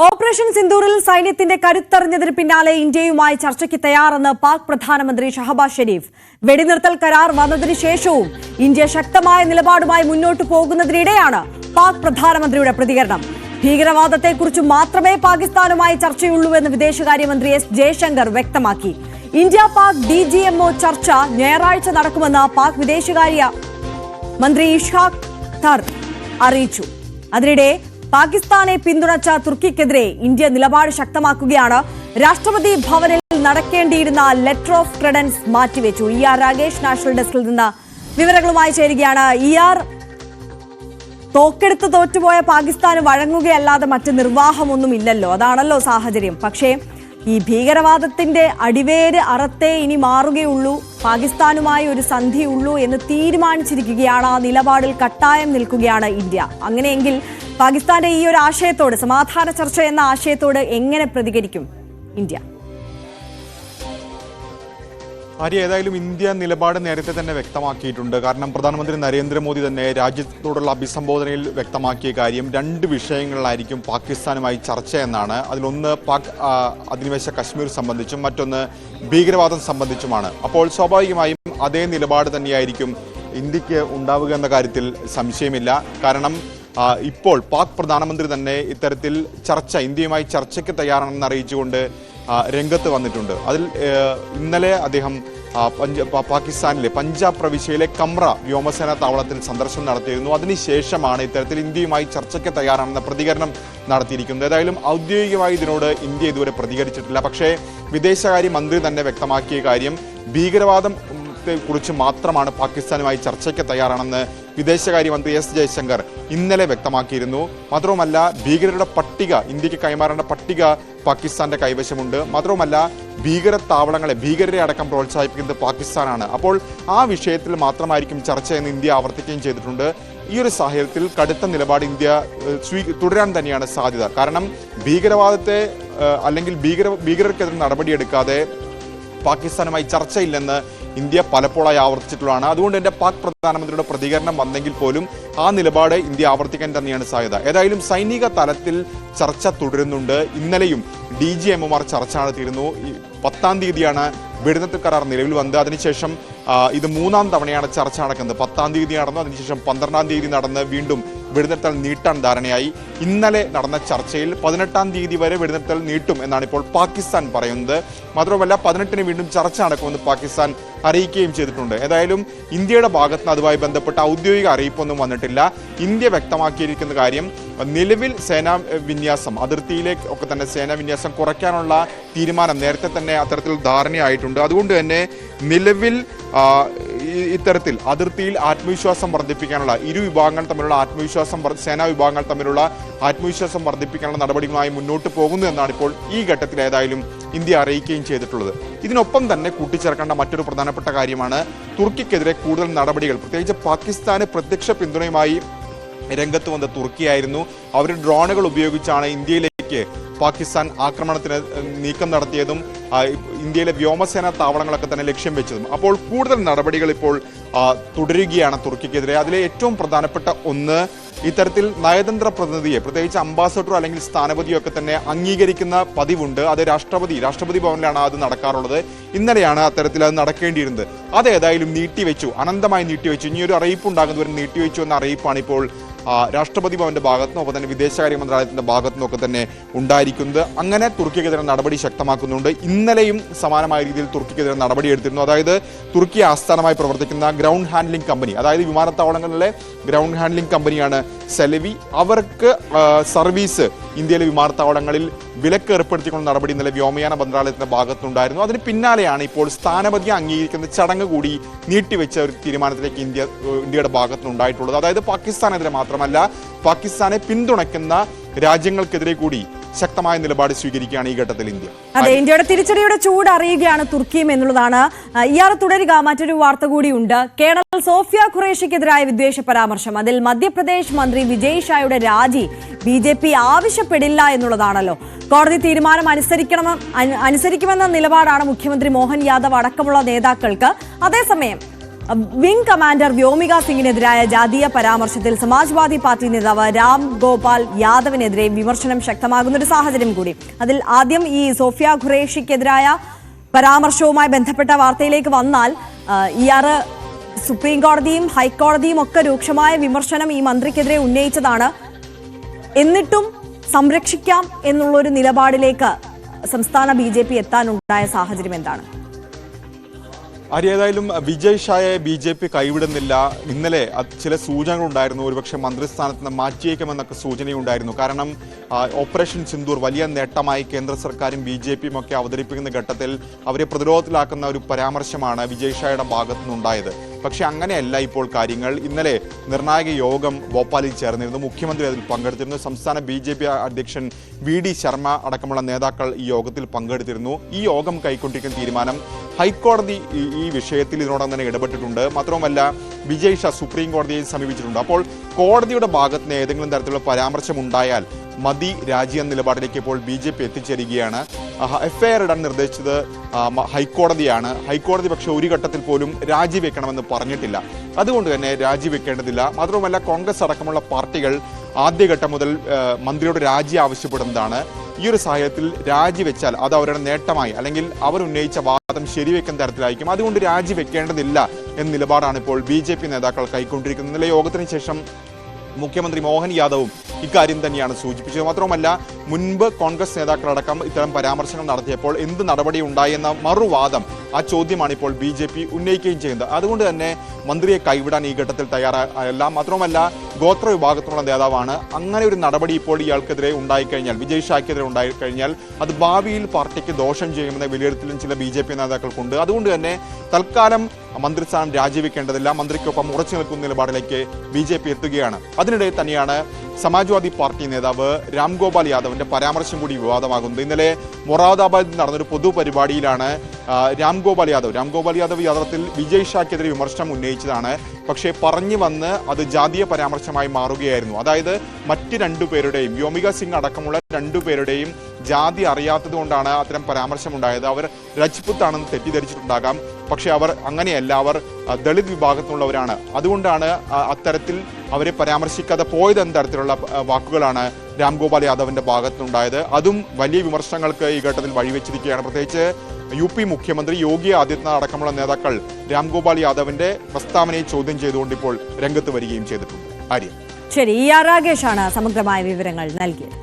Operation സിന്ദൂറിൽ സൈന്യത്തിന്റെ കരുത്തറിഞ്ഞതിന് പിന്നാലെ ഇന്ത്യയുമായി ചർച്ചയ്ക്ക് തയ്യാറെന്ന് പാക് പ്രധാനമന്ത്രി ഷഹബാസ് ഷെരീഫ്. വെടിനിർത്തൽ കരാർ വന്നതിന് ശേഷവും ഇന്ത്യ ശക്തമായ നിലപാടുമായി മുന്നോട്ടു പോകുന്നതിനിടെയാണ് പാക് പ്രധാനമന്ത്രിയുടെ പ്രതികരണം. ഭീകരവാദത്തെക്കുറിച്ച് മാത്രമേ പാകിസ്ഥാനുമായി ചർച്ചയുള്ളൂവെന്ന് വിദേശകാര്യമന്ത്രി എസ് ജയശങ്കർ വ്യക്തമാക്കി. ഇന്ത്യ പാക് DGMO ചർച്ച ഞായറാഴ്ച നടക്കുമെന്ന് പാക് വിദേശകാര്യ മന്ത്രി ഇഷ്ഹാഖ് തർ അറിയിച്ചു. അതിനിടെ പാകിസ്ഥാനെ പിന്തുണച്ച തുർക്കിക്കെതിരെ ഇന്ത്യ നിലപാട് ശക്തമാക്കുകയാണ്. രാഷ്ട്രപതി ഭവനിൽ നടക്കേണ്ടിയിരുന്ന ലെറ്റർ ഓഫ് ക്രെഡൻസ് മാറ്റിവെച്ചു. രാകേഷ് നാഷണൽ ഡെസ്കിൽ നിന്ന് വിവരങ്ങളുമായി ചേരുകയാണ്. തോക്കെടുത്ത് തോറ്റുപോയ പാകിസ്ഥാന് വഴങ്ങുകയല്ലാതെ മറ്റ് നിർവാഹമൊന്നുമില്ലല്ലോ, അതാണല്ലോ സാഹചര്യം. പക്ഷേ ഈ ഭീകരവാദത്തിന്റെ അടിവേര് അറത്തേ ഇനി മാറുകയുള്ളൂ, പാകിസ്ഥാനുമായി ഒരു സന്ധിയുള്ളൂ എന്ന് തീരുമാനിച്ചിരിക്കുകയാണ്. ആ നിലപാടിൽ കട്ടായം നിൽക്കുകയാണ് ഇന്ത്യ. അങ്ങനെയെങ്കിൽ പാകിസ്ഥാന്റെ ഈ ഒരു ആശയത്തോട്, സമാധാന ചർച്ച എന്ന ആശയത്തോട് എങ്ങനെ പ്രതികരിക്കും ഇന്ത്യ? ഏതായാലും ഇന്ത്യ നിലപാട് നേരത്തെ തന്നെ വ്യക്തമാക്കിയിട്ടുണ്ട്. കാരണം പ്രധാനമന്ത്രി നരേന്ദ്രമോദി തന്നെ രാജ്യത്തോടുള്ള അഭിസംബോധനയിൽ വ്യക്തമാക്കിയ കാര്യം രണ്ട് വിഷയങ്ങളിലായിരിക്കും പാകിസ്ഥാനുമായി ചർച്ച എന്നാണ്. അതിലൊന്ന് പാക് അധിനിവേശ കശ്മീർ സംബന്ധിച്ചും മറ്റൊന്ന് ഭീകരവാദം സംബന്ധിച്ചുമാണ്. അപ്പോൾ സ്വാഭാവികമായും അതേ നിലപാട് തന്നെയായിരിക്കും ഇന്ത്യക്ക് ഉണ്ടാവുക എന്ന കാര്യത്തിൽ സംശയമില്ല. കാരണം ഇപ്പോൾ പാക് പ്രധാനമന്ത്രി തന്നെ ഇത്തരത്തിൽ ഇന്ത്യയുമായി ചർച്ചയ്ക്ക് തയ്യാറാണെന്ന് അറിയിച്ചുകൊണ്ട് രംഗത്ത് വന്നിട്ടുണ്ട്. അതിൽ ഇന്നലെ അദ്ദേഹം പാകിസ്ഥാനിലെ പഞ്ചാബ് പ്രവിശ്യയിലെ കമ്ര വ്യോമസേനാ താവളത്തിൽ സന്ദർശനം നടത്തിയിരുന്നു. അതിനുശേഷമാണ് ഇത്തരത്തിൽ ഇന്ത്യയുമായി ചർച്ചയ്ക്ക് തയ്യാറാണെന്ന പ്രതികരണം നടത്തിയിരിക്കുന്നത്. ഏതായാലും ഔദ്യോഗികമായി ഇതിനോട് ഇന്ത്യ ഇതുവരെ പ്രതികരിച്ചിട്ടില്ല. പക്ഷേ വിദേശകാര്യ മന്ത്രി തന്നെ വ്യക്തമാക്കിയ കാര്യം ഭീകരവാദം കുറിച്ച് മാത്രമാണ് പാകിസ്ഥാനുമായി ചർച്ചയ്ക്ക് തയ്യാറാണെന്ന് വിദേശകാര്യമന്ത്രി എസ് ജയശങ്കർ ഇന്നലെ വ്യക്തമാക്കിയിരുന്നു. മാത്രവുമല്ല ഭീകരരുടെ പട്ടിക, ഇന്ത്യക്ക് കൈമാറേണ്ട പട്ടിക പാകിസ്ഥാന്റെ കൈവശമുണ്ട്. മാത്രവുമല്ല ഭീകരരെ അടക്കം പ്രോത്സാഹിപ്പിക്കുന്നത് പാകിസ്ഥാനാണ്. അപ്പോൾ ആ വിഷയത്തിൽ മാത്രമായിരിക്കും ചർച്ചയെന്ന് ഇന്ത്യ ആവർത്തിക്കുകയും ചെയ്തിട്ടുണ്ട്. ഈ ഒരു സാഹചര്യത്തിൽ കടുത്ത നിലപാട് ഇന്ത്യ തുടരാൻ തന്നെയാണ് സാധ്യത. കാരണം ഭീകരവാദത്തെ അല്ലെങ്കിൽ ഭീകരർക്കെതിരെ നടപടിയെടുക്കാതെ പാകിസ്ഥാനുമായി ചർച്ചയില്ലെന്ന് ഇന്ത്യ പലപ്പോഴായി ആവർത്തിച്ചിട്ടുള്ളതാണ്. അതുകൊണ്ട് തന്നെ പാക് പ്രധാനമന്ത്രിയുടെ പ്രതികരണം വന്നെങ്കിൽ പോലും ആ നിലപാട് ഇന്ത്യ ആവർത്തിക്കാൻ തന്നെയാണ് സാധ്യത. ഏതായാലും സൈനിക തലത്തിൽ ചർച്ച തുടരുന്നുണ്ട്. ഇന്നലെയും DGMOമാർ ചർച്ച നടത്തിയിരുന്നു. 10-ാം തീയതിയാണ് വെടിനിർത്തൽ കരാർ നിലവിൽ വന്നത്. അതിനുശേഷം ഇത് 3-ാം തവണയാണ് ചർച്ച നടക്കുന്നത്. 10-ാം തീയതി നടന്നു, അതിനുശേഷം 12-ാം തീയതി നടന്ന് വീണ്ടും വെടിനിർത്തൽ നീട്ടാൻ ധാരണയായി. ഇന്നലെ നടന്ന ചർച്ചയിൽ 18-ാം തീയതി വരെ വെടിനിർത്തൽ നീട്ടും എന്നാണ് ഇപ്പോൾ പാകിസ്ഥാൻ പറയുന്നത്. മാത്രമല്ല 18-ന് വീണ്ടും ചർച്ച നടക്കുമെന്ന് പാകിസ്ഥാൻ അറിയിക്കുകയും ചെയ്തിട്ടുണ്ട്. ഏതായാലും ഇന്ത്യയുടെ ഭാഗത്ത് നിന്ന് അതുമായി ബന്ധപ്പെട്ട ഔദ്യോഗിക അറിയിപ്പൊന്നും വന്നിട്ടില്ല. ഇന്ത്യ വ്യക്തമാക്കിയിരിക്കുന്ന കാര്യം നിലവിൽ സേനാ വിന്യാസം, അതിർത്തിയിലേക്ക് ഒക്കെ തന്നെ സേനാ വിന്യാസം കുറയ്ക്കാനുള്ള തീരുമാനം നേരത്തെ തന്നെ അത്തരത്തിൽ ധാരണയായിട്ടുണ്ട്. അതുകൊണ്ട് തന്നെ നിലവിൽ ഇത്തരത്തിൽ അതിർത്തിയിൽ ആത്മവിശ്വാസം വർദ്ധിപ്പിക്കാനുള്ള സേനാ വിഭാഗങ്ങൾ തമ്മിലുള്ള ആത്മവിശ്വാസം വർദ്ധിപ്പിക്കാനുള്ള നടപടികളുമായി മുന്നോട്ട് പോകുന്നു എന്നാണ് ഇപ്പോൾ ഈ ഘട്ടത്തിൽ ഏതായാലും ഇന്ത്യ അറിയിക്കുകയും ചെയ്തിട്ടുള്ളത്. ഇതിനൊപ്പം തന്നെ കൂട്ടിച്ചേർക്കേണ്ട മറ്റൊരു പ്രധാനപ്പെട്ട കാര്യമാണ് തുർക്കിക്കെതിരെ കൂടുതൽ നടപടികൾ. പ്രത്യേകിച്ച് പാകിസ്ഥാന് പ്രത്യക്ഷ പിന്തുണയുമായി രംഗത്ത് വന്ന തുർക്കിയായിരുന്നു. അവർ ഡ്രോണുകൾ ഉപയോഗിച്ചാണ് ഇന്ത്യയിലേക്ക് പാകിസ്ഥാൻ ആക്രമണത്തിന് നീക്കം നടത്തിയതും ഇന്ത്യയിലെ വ്യോമസേനാ താവളങ്ങളൊക്കെ തന്നെ ലക്ഷ്യം വെച്ചതും. അപ്പോൾ കൂടുതൽ നടപടികൾ ഇപ്പോൾ തുടരുകയാണ് തുർക്കിക്കെതിരെ. അതിലെ ഏറ്റവും പ്രധാനപ്പെട്ട ഒന്ന്, ഇത്തരത്തിൽ നയതന്ത്ര പ്രതിനിധിയെ, പ്രത്യേകിച്ച് അംബാസഡറോ അല്ലെങ്കിൽ സ്ഥാനപതിയോ ഒക്കെ തന്നെ അംഗീകരിക്കുന്ന പതിവുണ്ട്. അത് രാഷ്ട്രപതി ഭവനിലാണ് അത് നടക്കാറുള്ളത്. ഇന്നലെയാണ് അത്തരത്തിൽ അത് നടക്കേണ്ടിയിരുന്നത്. അതേതായാലും നീട്ടിവെച്ചു, അനന്തമായി നീട്ടിവെച്ചു. ഇനിയൊരു അറിയിപ്പുണ്ടാകുന്നവരും നീട്ടിവെച്ചു എന്ന അറിയിപ്പാണ് ഇപ്പോൾ രാഷ്ട്രപതി ഭവന്റെ ഭാഗത്തുനിന്നും ഒപ്പം തന്നെ വിദേശകാര്യ മന്ത്രാലയത്തിന്റെ ഭാഗത്തുനിന്നൊക്കെ തന്നെ ഉണ്ടായിരിക്കുന്നത്. അങ്ങനെ തുർക്കിക്കെതിരെ നടപടി ശക്തമാക്കുന്നുണ്ട്. ഇന്നലെയും സമാനമായ രീതിയിൽ തുർക്കിക്കെതിരെ നടപടിയെടുത്തിരുന്നു. അതായത് തുർക്കി ആസ്ഥാനമായി പ്രവർത്തിക്കുന്ന ഗ്രൗണ്ട് ഹാൻഡ്ലിംഗ് കമ്പനി, അതായത് വിമാനത്താവളങ്ങളിലെ ഗ്രൗണ്ട് ഹാൻഡ്ലിംഗ് കമ്പനിയാണ് സെലവി. അവർക്ക് സർവീസ് ഇന്ത്യയിലെ വിമാനത്താവളങ്ങളിൽ വിലക്ക് ഏർപ്പെടുത്തിക്കൊണ്ട് നടപടി ഇന്നലെ വ്യോമയാന മന്ത്രാലയത്തിന്റെ ഭാഗത്തുനിന്നുണ്ടായിരുന്നു. അതിന് പിന്നാലെയാണ് ഇപ്പോൾ സ്ഥാനപതിയെ അംഗീകരിക്കുന്ന ചടങ്ങ് കൂടി നീട്ടിവെച്ച ഒരു തീരുമാനത്തിലേക്ക് ഇന്ത്യയുടെ ഭാഗത്തുനിന്നുണ്ടായിട്ടുള്ളത്. അതായത് പാകിസ്ഥാനെതിരെ മാത്രമല്ല, പാകിസ്ഥാനെ പിന്തുണയ്ക്കുന്ന രാജ്യങ്ങൾക്കെതിരെ കൂടി ശക്തമായ നിലപാട് സ്വീകരിക്കുകയാണ് ഈ ഘട്ടത്തിൽ ഇന്ത്യ. അതെ, ഇന്ത്യയുടെ തിരിച്ചടിയുടെ ചൂട് അറിയുകയാണ് തുർക്കിയും എന്നുള്ളതാണ്. തുടരുക. മറ്റൊരു വാർത്ത കൂടിയുണ്ട്. കേണൽ സോഫിയ ഖുറേഷിക്കെതിരായ വിദ്വേഷ പരാമർശം, അതിൽ മധ്യപ്രദേശ് മന്ത്രി വിജയ് ഷായുടെ രാജി BJP ആവശ്യപ്പെടില്ല എന്നുള്ളതാണല്ലോ. കോടതി തീരുമാനം അനുസരിക്കുമെന്ന നിലപാടാണ് മുഖ്യമന്ത്രി മോഹൻ യാദവ് അടക്കമുള്ള നേതാക്കൾക്ക്. അതേസമയം വിംഗ് കമാൻഡർ വ്യോമിക സിംഗിനെതിരായ ജാതീയ പരാമർശത്തിൽ സമാജ്വാദി പാർട്ടി നേതാവ് രാം ഗോപാൽ യാദവിനെതിരെ വിമർശനം ശക്തമാകുന്ന ഒരു സാഹചര്യം കൂടി. അതിൽ ആദ്യം ഈ സോഫിയ ഖുറേഷിക്കെതിരായ പരാമർശവുമായി ബന്ധപ്പെട്ട വാർത്തയിലേക്ക് വന്നാൽ, ഇയാറ് സുപ്രീം കോടതിയും ഹൈക്കോടതിയും ഒക്കെ രൂക്ഷമായ വിമർശനം ഈ മന്ത്രിക്കെതിരെ ഉന്നയിച്ചതാണ്. എന്നിട്ടും സംരക്ഷിക്കാം എന്നുള്ളൊരു നിലപാടിലേക്ക് സംസ്ഥാന BJP എത്താനുണ്ടായ സാഹചര്യം എന്താണ്? ഏതായാലും വിജയ് ഷായെ BJP കൈവിടുന്നില്ല. ഇന്നലെ ചില സൂചനകളുണ്ടായിരുന്നു, ഒരുപക്ഷെ മന്ത്രിസ്ഥാനത്ത് നിന്ന് മാറ്റിയേക്കുമെന്നൊക്കെ സൂചനയുണ്ടായിരുന്നു. കാരണം ഓപ്പറേഷൻ സിന്ദൂർ വലിയ നേട്ടമായി കേന്ദ്ര സർക്കാരും BJPയും ഒക്കെ അവതരിപ്പിക്കുന്ന ഘട്ടത്തിൽ അവരെ പ്രതിരോധത്തിലാക്കുന്ന ഒരു പരാമർശമാണ് വിജയ് ഷായുടെ ഭാഗത്തു നിന്നുണ്ടായത്. പക്ഷെ അങ്ങനെയല്ല ഇപ്പോൾ കാര്യങ്ങൾ. ഇന്നലെ നിർണായക യോഗം ഭോപ്പാലിൽ ചേർന്നിരുന്നു. മുഖ്യമന്ത്രി അതിൽ പങ്കെടുത്തിരുന്നു. സംസ്ഥാന BJP അധ്യക്ഷൻ VD ശർമ്മ അടക്കമുള്ള നേതാക്കൾ ഈ യോഗത്തിൽ പങ്കെടുത്തിരുന്നു. ഈ യോഗം കൈക്കൊണ്ടിരിക്കുന്ന തീരുമാനം ഹൈക്കോടതി ഈ വിഷയത്തിൽ ഇതിനോടകം തന്നെ ഇടപെട്ടിട്ടുണ്ട്. മാത്രവുമല്ല വിജയ് ഷാ സുപ്രീം കോടതിയെ സമീപിച്ചിട്ടുണ്ട്. അപ്പോൾ കോടതിയുടെ ഭാഗത്ത് നിന്ന് ഏതെങ്കിലും തരത്തിലുള്ള പരാമർശം ഉണ്ടായാൽ മതി രാജി എന്ന നിലപാടിലേക്ക് ഇപ്പോൾ BJP എത്തിച്ചേരുകയാണ്. FIR ഇടാൻ നിർദ്ദേശിച്ചത് ഹൈക്കോടതിയാണ്. ഹൈക്കോടതി പക്ഷേ ഒരു ഘട്ടത്തിൽ പോലും രാജിവെക്കണമെന്ന് പറഞ്ഞിട്ടില്ല. അതുകൊണ്ട് തന്നെ രാജിവെക്കേണ്ടതില്ല. മാത്രവുമല്ല കോൺഗ്രസ് അടക്കമുള്ള പാർട്ടികൾ ആദ്യഘട്ടം മുതൽ മന്ത്രിയോട് രാജി ആവശ്യപ്പെടുന്നതാണ്. ഈ ഒരു സാഹചര്യത്തിൽ രാജിവെച്ചാൽ അത് അവരുടെ നേട്ടമായി, അല്ലെങ്കിൽ അവർ ഉന്നയിച്ച വാദം ശരിവെക്കുന്ന തരത്തിലായിരിക്കും. അതുകൊണ്ട് രാജിവെക്കേണ്ടതില്ല എന്ന നിലപാടാണ് ഇപ്പോൾ BJP നേതാക്കൾ കൈക്കൊണ്ടിരിക്കുന്നത്. ഇന്നലെ യോഗത്തിന് ശേഷം മുഖ്യമന്ത്രി മോഹൻ യാദവും ഇക്കാര്യം തന്നെയാണ് സൂചിപ്പിച്ചത്. മാത്രവുമല്ല മുൻപ് കോൺഗ്രസ് നേതാക്കളടക്കം ഇത്തരം പരാമർശങ്ങൾ നടത്തിയപ്പോൾ എന്ത് നടപടി ഉണ്ടായെന്ന മറുവാദം, ആ ചോദ്യമാണ് ഇപ്പോൾ BJP ഉന്നയിക്കുകയും ചെയ്യുന്നത്. അതുകൊണ്ട് തന്നെ മന്ത്രിയെ കൈവിടാൻ ഈ ഘട്ടത്തിൽ തയ്യാറല്ല. മാത്രവുമല്ല ഗോത്ര വിഭാഗത്തിലുള്ള നേതാവാണ്. അങ്ങനെ ഒരു നടപടി ഇപ്പോൾ ഇയാൾക്കെതിരെ ഉണ്ടായിക്കഴിഞ്ഞാൽ, വിജയ് ഷായ്ക്കെതിരെ ഉണ്ടായിക്കഴിഞ്ഞാൽ അത് ഭാവിയിൽ പാർട്ടിക്ക് ദോഷം ചെയ്യുമെന്ന വിലയിരുത്തലും ചില BJP നേതാക്കൾക്കുണ്ട്. അതുകൊണ്ട് തന്നെ തൽക്കാലം മന്ത്രിസ്ഥാനം രാജിവെക്കേണ്ടതില്ല, മന്ത്രിക്കൊപ്പം ഉറച്ചു നിൽക്കുന്ന നിലപാടിലേക്ക് BJP എത്തുകയാണ്. അതിനിടെ തന്നെയാണ് സമാജ്വാദി പാർട്ടി നേതാവ് രാം ഗോപാൽ യാദവിന്റെ പരാമർശം കൂടി വിവാദമാകുന്നത്. ഇന്നലെ മൊറാദാബാദിൽ നടന്നൊരു പൊതുപരിപാടിയിലാണ് രാം ഗോപാൽ യാദവ് യാത്രത്തിൽ വിജയ് ഷായ്ക്കെതിരെ വിമർശനം ഉന്നയിച്ചതാണ്. പക്ഷേ പറഞ്ഞു വന്ന് അത് ജാതീയ പരാമർശമായി മാറുകയായിരുന്നു. അതായത് മറ്റ് രണ്ടുപേരുടെയും, വ്യോമിക സിംഗ് അടക്കമുള്ള രണ്ടുപേരുടെയും ജാതി അറിയാത്തത് കൊണ്ടാണ് അത്തരം പരാമർശമുണ്ടായത്. അവർ രജ്പുത്ത് ആണെന്ന് തെറ്റിദ്ധരിച്ചിട്ടുണ്ടാകാം. പക്ഷെ അവർ അങ്ങനെയല്ല, അവർ ദളിത് വിഭാഗത്തിലുള്ളവരാണ്. അതുകൊണ്ടാണ് അത്തരത്തിൽ അവരെ പരാമർശിക്കാതെ പോയതെന്ന തരത്തിലുള്ള വാക്കുകളാണ് രാം ഗോപാൽ യാദവിന്റെ ഭാഗത്തുനിന്നുണ്ടായത്. അതും വലിയ വിമർശനങ്ങൾക്ക് ഈ ഘട്ടത്തിൽ വഴിവെച്ചിരിക്കുകയാണ്. പ്രത്യേകിച്ച് UP മുഖ്യമന്ത്രി യോഗി ആദിത്യനാഥ് അടക്കമുള്ള നേതാക്കൾ രാം ഗോപാൽ യാദവിന്റെ പ്രസ്താവനയെ ചോദ്യം ചെയ്തുകൊണ്ട് ഇപ്പോൾ രംഗത്ത് വരികയും ചെയ്തിട്ടുണ്ട്. ആര്യ, ശരി, രാകേഷാണ് സമഗ്രമായ വിവരങ്ങൾ നൽകിയത്.